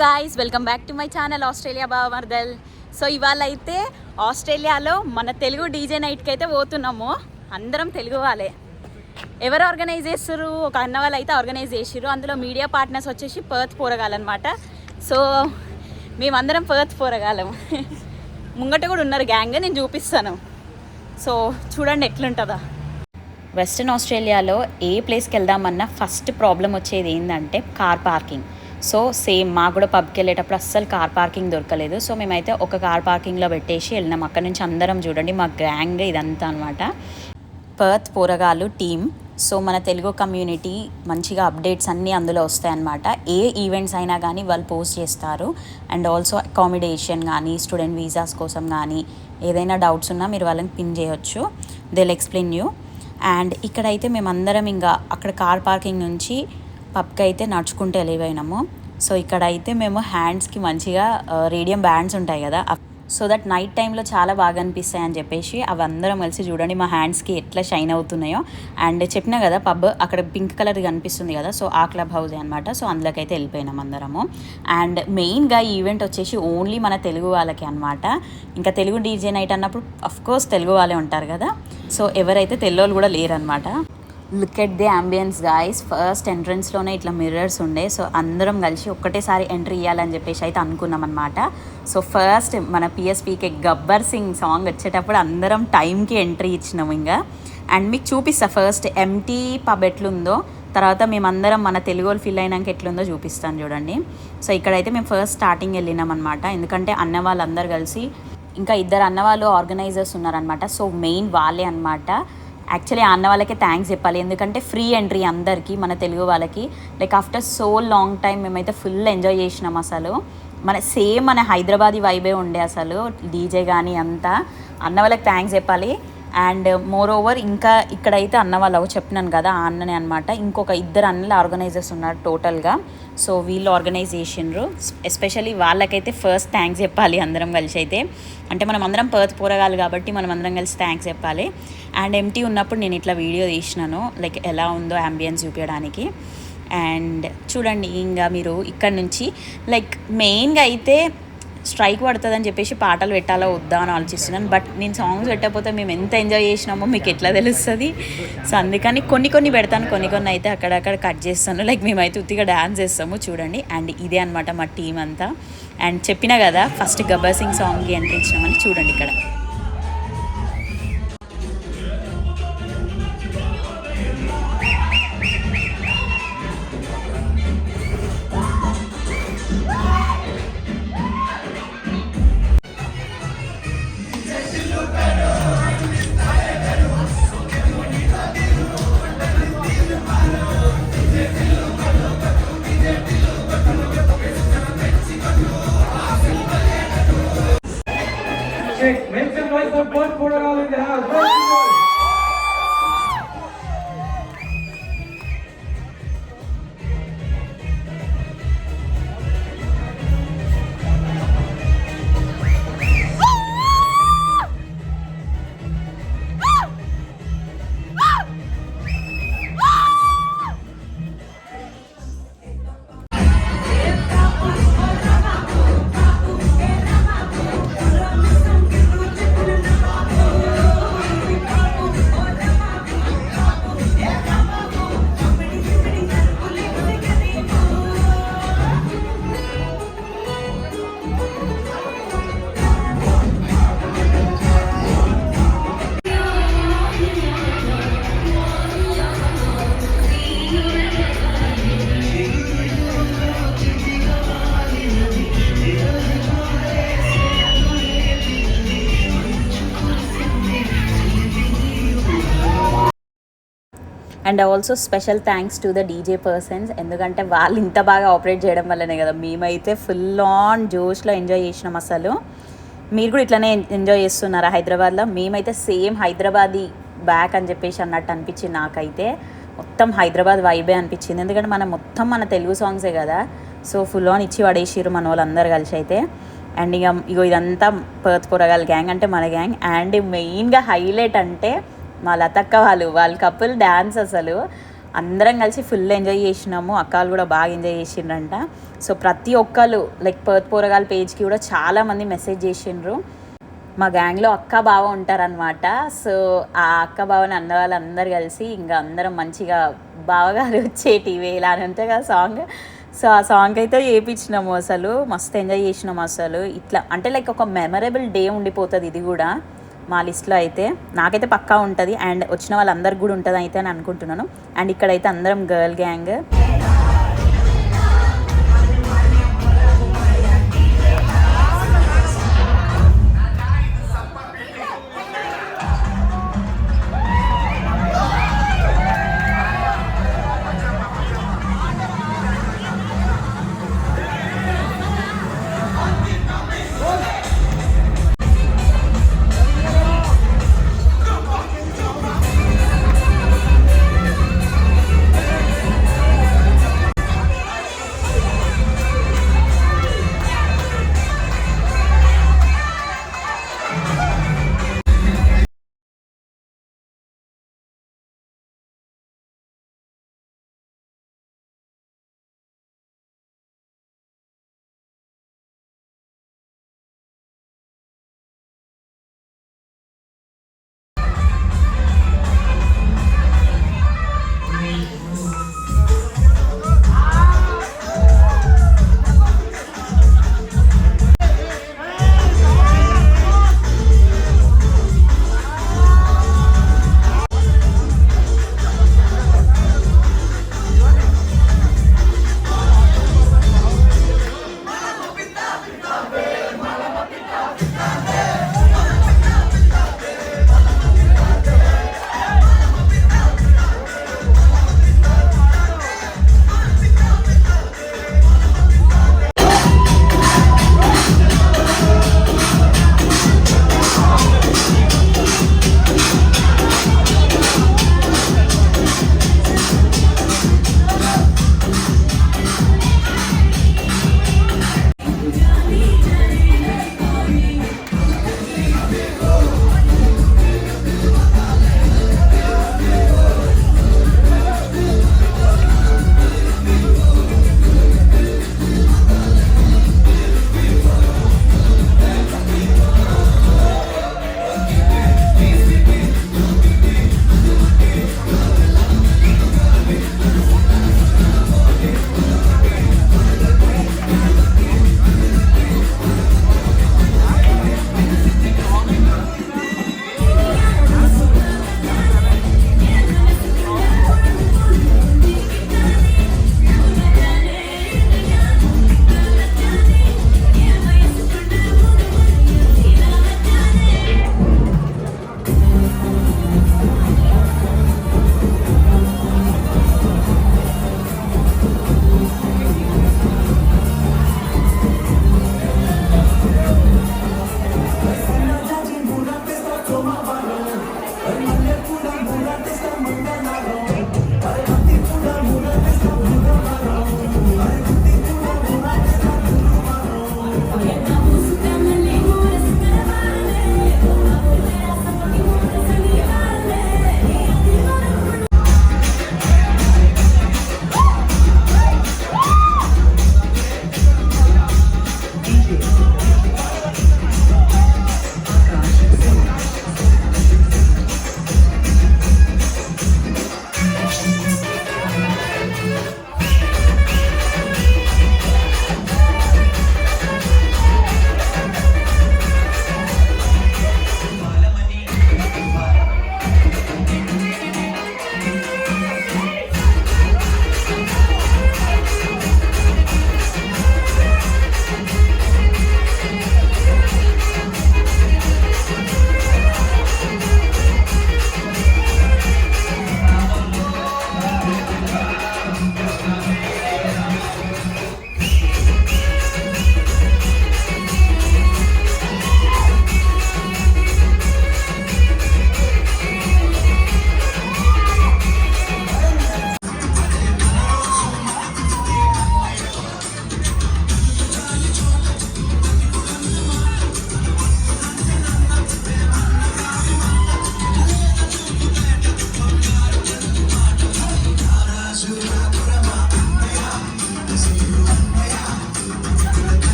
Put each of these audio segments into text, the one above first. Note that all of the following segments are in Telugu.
Guys, welcome back to my channel Australia బావమర్దల్. సో ఇవాళ అయితే ఆస్ట్రేలియాలో మన తెలుగు డీజే నైట్కి అయితే పోతున్నాము. అందరం తెలుగు వాళ్ళే. ఎవరు ఆర్గనైజ్ చేస్తారు? ఒక అన్న వాళ్ళు అయితే ఆర్గనైజ్ చేసారు. అందులో మీడియా పార్ట్నర్స్ వచ్చేసి పర్త్ పోరగాలన్నమాట. సో మేమందరం పర్త్ పోరగాలం. ముంగట కూడా ఉన్నారు గ్యాంగ్, నేను చూపిస్తాను. సో చూడండి ఎట్లుంటుందా. వెస్ట్రన్ ఆస్ట్రేలియాలో ఏ ప్లేస్కి వెళ్దామన్నా ఫస్ట్ ప్రాబ్లం వచ్చేది ఏంటంటే కార్ పార్కింగ్. సో సేమ్ మాకు కూడా పబ్కి వెళ్ళేటప్పుడు అస్సలు కార్ పార్కింగ్ దొరకలేదు. సో మేమైతే ఒక కార్ పార్కింగ్లో పెట్టేసి వెళ్ళినాం. అక్కడ నుంచి అందరం చూడండి మా గ్యాంగ్ ఇదంతా అనమాట. పర్త్ పోరగాళ్ళు టీమ్. సో మన తెలుగు కమ్యూనిటీ మంచిగా అప్డేట్స్ అన్నీ అందులో వస్తాయన్నమాట. ఏ ఈవెంట్స్ అయినా కానీ వాళ్ళు పోస్ట్ చేస్తారు. అండ్ ఆల్సో అకామిడేషన్ కానీ స్టూడెంట్ వీసాస్ కోసం కానీ ఏదైనా డౌట్స్ ఉన్నా మీరు వాళ్ళని పిన్ చేయొచ్చు. They will explain you. And ఇక్కడైతే మేమందరం ఇంకా అక్కడ కార్ పార్కింగ్ నుంచి పబ్కి అయితే నడుచుకుంటూ వెళ్ళిపోయినాము. సో ఇక్కడైతే మేము హ్యాండ్స్కి మంచిగా రేడియం బ్యాండ్స్ ఉంటాయి కదా, సో దట్ నైట్ టైంలో చాలా బాగా అనిపిస్తాయి అని చెప్పేసి అవి అందరం కలిసి చూడండి మా హ్యాండ్స్కి ఎట్లా షైన్ అవుతున్నాయో. అండ్ చెప్పినా కదా పబ్ అక్కడ పింక్ కలర్ కనిపిస్తుంది కదా, సో ఆ క్లబ్ హౌస్ అనమాట. సో అందులోకి అయితే వెళ్ళిపోయినాం అందరము. అండ్ మెయిన్గా ఈ ఈవెంట్ వచ్చేసి ఓన్లీ మన తెలుగు వాళ్ళకి అనమాట. ఇంకా తెలుగు డీజే నైట్ అన్నప్పుడు అఫ్కోర్స్ తెలుగు వాళ్ళే ఉంటారు కదా, సో ఎవరైతే తెల్లోళ్ళు కూడా లేరనమాట. Look at the ambience guys. First ఎంట్రన్స్లోనే ఇట్లా మిర్రర్స్ ఉండే. సో అందరం కలిసి ఒక్కటేసారి ఎంట్రీ ఇవ్వాలని చెప్పేసి అయితే అనుకున్నాం అనమాట. సో ఫస్ట్ మన పిఎస్పీకే గబ్బర్ సింగ్ సాంగ్ వచ్చేటప్పుడు అందరం టైంకి ఎంట్రీ ఇచ్చినాము ఇంకా. అండ్ మీకు చూపిస్తా ఫస్ట్ ఎంటీ పబ్ ఎట్లుందో, తర్వాత మేమందరం మన తెలుగు వాళ్ళు ఫీల్ అయినాక ఎట్లుందో చూపిస్తాను చూడండి. సో ఇక్కడైతే మేము ఫస్ట్ స్టార్టింగ్ వెళ్ళినాం అనమాట. ఎందుకంటే అన్న వాళ్ళందరూ కలిసి ఇంకా ఇద్దరు అన్న వాళ్ళు ఆర్గనైజర్స్ ఉన్నారనమాట. సో మెయిన్ వాళ్ళే అనమాట. యాక్చువల్లీ ఆ అన్న వాళ్ళకే థ్యాంక్స్ చెప్పాలి, ఎందుకంటే ఫ్రీ ఎంట్రీ అందరికీ మన తెలుగు వాళ్ళకి. Like after so long time మేమైతే ఫుల్ ఎంజాయ్ చేసినాం. అసలు మన హైదరాబాదీ వైబే ఉండే అసలు డీజే కానీ అంతా. అన్న వాళ్ళకి థ్యాంక్స్ చెప్పాలి. అండ్ మోర్ ఓవర్ ఇంకా ఇక్కడైతే అన్న వాళ్ళు చెప్పినాను కదా ఆ అన్ననే అనమాట. ఇంకొక ఇద్దరు అన్నలు ఆర్గనైజర్స్ ఉన్నారు టోటల్గా. సో వీళ్ళు ఆర్గనైజ్ చేసిండ్రు. ఎస్పెషల్లీ వాళ్ళకైతే ఫస్ట్ థ్యాంక్స్ చెప్పాలి అందరం కలిసి అయితే. అంటే మనం అందరం పర్త్ పోరగాలు కాబట్టి మనం అందరం కలిసి థ్యాంక్స్ చెప్పాలి. అండ్ ఎంటీ ఉన్నప్పుడు నేను ఇట్లా వీడియో తీసినాను, లైక్ ఎలా ఉందో అంబియన్స్ చూపించడానికి. అండ్ చూడండి ఇంకా మీరు ఇక్కడ నుంచి లైక్ మెయిన్గా అయితే స్ట్రైక్ పడుతుందని చెప్పేసి పాటలు పెట్టాలో వద్దా అని ఆలోచిస్తున్నాను. బట్ నేను సాంగ్స్ పెట్టకపోతే మేము ఎంత ఎంజాయ్ చేసినామో మీకు ఎట్లా తెలుస్తుంది. సో అందుకని కొన్ని పెడతాను, కొన్ని అయితే అక్కడక్కడ కట్ చేస్తాను. లైక్ మేమైతే ఉత్తిగా డ్యాన్స్ చేస్తాము చూడండి. అండ్ ఇదే అనమాట మా టీం అంతా. అండ్ చెప్పినా కదా ఫస్ట్ గబ్బర్ సింగ్ సాంగ్కి ఎంట్రీ ఇచ్చినామని. చూడండి ఇక్కడ make some noise for Port Portugal in the house. Make some noise. And also special thanks to the DJ persons, ఎందుకంటే వాళ్ళు ఇంత బాగా ఆపరేట్ చేయడం వల్లనే కదా మేమైతే ఫుల్ ఆన్ జోష్లో ఎంజాయ్ చేసినాం. అసలు మీరు కూడా ఇట్లనే ఎంజాయ్ చేస్తున్నారా హైదరాబాద్లో? మేమైతే సేమ్ హైదరాబాదీ బ్యాక్ అని చెప్పేసి అన్నట్టు అనిపించింది నాకైతే. మొత్తం హైదరాబాద్ వైబే అనిపించింది, ఎందుకంటే మొత్తం మన తెలుగు సాంగ్సే కదా. సో ఫుల్ ఆన్ ఇచ్చి పడేసిర్రు మన వాళ్ళందరూ కలిసి అయితే. అండ్ ఇగో ఇదంతా పర్త్ పోరగాళ్ళ గ్యాంగ్ అంటే మన గ్యాంగ్. అండ్ మెయిన్గా హైలైట్ అంటే మా లతక్క వాళ్ళ కపుల్ డ్యాన్స్. అసలు అందరం కలిసి ఫుల్ ఎంజాయ్ చేసినాము. అక్కలు కూడా బాగా ఎంజాయ్ చేసిండ్రంట. సో ప్రతి ఒక్కరు లైక్ పర్త్ పోరగాల పేజ్కి కూడా చాలామంది మెసేజ్ చేసిండ్రు. మా గ్యాంగ్లో అక్క బావ ఉంటారనమాట. సో ఆ అక్క బావని అన్న వాళ్ళందరూ కలిసి ఇంకా అందరం మంచిగా బావగారు వచ్చేటివి ఇలా అని అంతే కదా సాంగ్. సో ఆ సాంగ్ అయితే చేయించినాము. అసలు మస్తు ఎంజాయ్ చేసినాము. అసలు ఇట్లా అంటే లైక్ ఒక మెమరబుల్ డే ఉండిపోతుంది ఇది కూడా మా లిస్ట్లో అయితే. నాకైతే పక్కా ఉంటుంది అండ్ వచ్చిన వాళ్ళందరికి కూడా ఉంటుంది అయితే అని అనుకుంటున్నాను. అండ్ ఇక్కడైతే అందరం girl gang.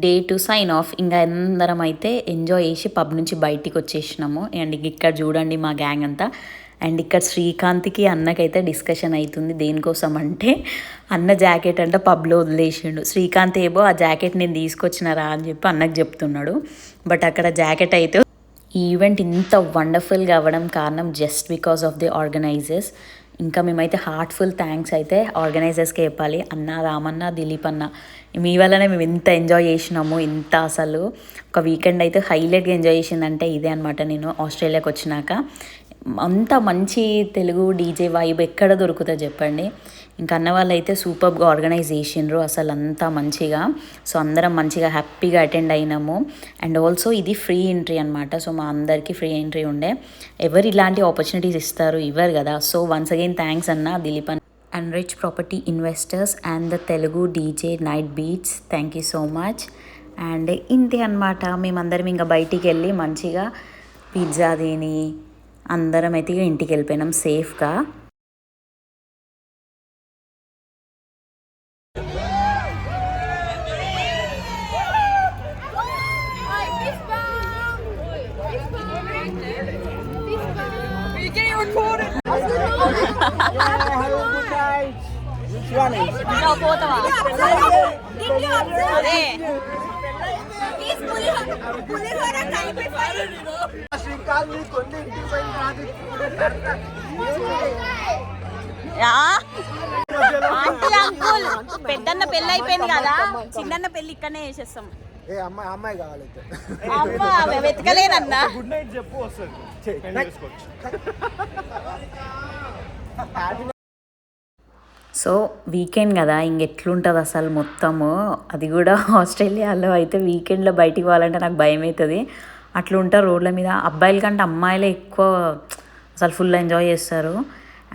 Day to sign off ఇంకా అందరం అయితే ఎంజాయ్ చేసి పబ్ నుంచి బయటికి వచ్చేసినాము. అండ్ ఇక్కడ చూడండి మా గ్యాంగ్ అంతా. అండ్ ఇక్కడ శ్రీకాంత్కి అన్నకైతే డిస్కషన్ అవుతుంది. దేనికోసం అంటే అన్న జాకెట్ అంటే పబ్లో వదిలేసిండు. శ్రీకాంత్ ఏమో ఆ జాకెట్ నేను తీసుకొచ్చినారా అని చెప్పి అన్నకు చెప్తున్నాడు. బట్ అక్కడ జాకెట్ అయితే ఈ ఈవెంట్ ఇంత వండర్ఫుల్గా అవ్వడం కారణం just because of the organisers. ఇంకా మేమైతే హార్ట్ఫుల్ థ్యాంక్స్ అయితే ఆర్గనైజర్స్కి చెప్పాలి. అన్న, రామన్న, దిలీప్ అన్న, మీ వల్లనే మేము ఎంత ఎంజాయ్ చేసినాము. ఇంత అసలు ఒక వీకెండ్ అయితే హైలైట్గా ఎంజాయ్ చేసిందంటే ఇదే అనమాట. నేను ఆస్ట్రేలియాకి వచ్చినాక అంత మంచి తెలుగు డీజే వైబ్ ఎక్కడ దొరుకుతుందో చెప్పండి. ఇంకా అన్న వాళ్ళు అయితే సూపర్గా ఆర్గనైజ్ చేసిండ్రు అసలు అంతా మంచిగా. సో అందరం మంచిగా హ్యాపీగా అటెండ్ అయినాము. అండ్ ఆల్సో ఇది ఫ్రీ ఎంట్రీ అనమాట. సో మా అందరికీ ఫ్రీ ఎంట్రీ ఉండే. ఎవరు ఇలాంటి ఆపర్చునిటీస్ ఇస్తారు? ఇవ్వరు కదా. సో వన్స్ అగైన్ థ్యాంక్స్ అన్న, దిలీప్ అన్న, and rich property investors and the Telugu DJ night beats. Thank you so much. And ఇంతే అనమాట. మేమందరం ఇంకా బయటికి వెళ్ళి మంచిగా పిజ్జా తిని అందరం అయితే ఇంటికి వెళ్ళిపోయినాం సేఫ్గా. పెద్దన్న పెళ్ళి అయిపోయింది కదా, చిన్నన్న పెళ్ళి ఇక్కడనే చేసేస్తాం. అమ్మాయి కావాలి. అమ్మ వెతకలేనన్నా. గుడ్ నైట్ చెప్పు వస్తుంది. సో వీకెండ్ కదా, ఇంకెట్లుంటుంది అసలు మొత్తము. అది కూడా ఆస్ట్రేలియాలో అయితే వీకెండ్లో బయటికి పోవాలంటే నాకు భయం అవుతుంది. అట్లా ఉంటారు రోడ్ల మీద. అబ్బాయిల కంటే అమ్మాయిలే ఎక్కువ అసలు ఫుల్ ఎంజాయ్ చేస్తారు.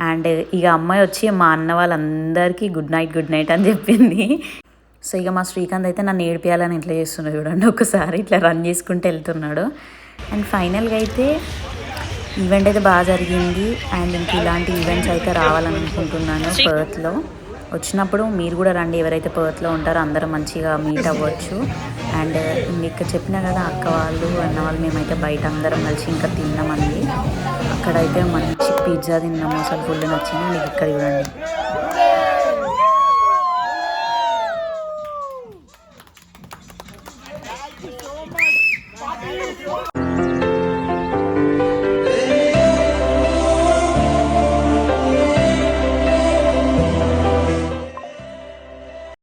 అండ్ ఇక అమ్మాయి వచ్చి మా అన్న వాళ్ళందరికీ గుడ్ నైట్ అని చెప్పింది. సో ఇక మా శ్రీకాంత్ అయితే నన్ను ఏడిపియాలని ఇట్లా చేస్తున్నాడు చూడండి. ఒకసారి ఇట్లా రన్ చేసుకుంటూ వెళ్తున్నాడు. అండ్ ఫైనల్గా అయితే ఈవెంట్ అయితే బాగా జరిగింది. అండ్ ఇంక ఇలాంటి ఈవెంట్స్ అయితే రావాలని అనుకుంటున్నాను పర్త్లో. వచ్చినప్పుడు మీరు కూడా రండి, ఎవరైతే పర్త్లో ఉంటారో అందరూ మంచిగా మీట్ అవ్వచ్చు. అండ్ ఇక్కడ చెప్పినా కదా అక్క వాళ్ళు అన్న వాళ్ళు మేమైతే బయట అందరం కలిసి ఇంకా తిన్నామండి. అక్కడైతే మంచి పిజ్జా తిన్నాము, అసలు ఫుల్ నచ్చింది. మీకు ఇక్కడ చూడండి.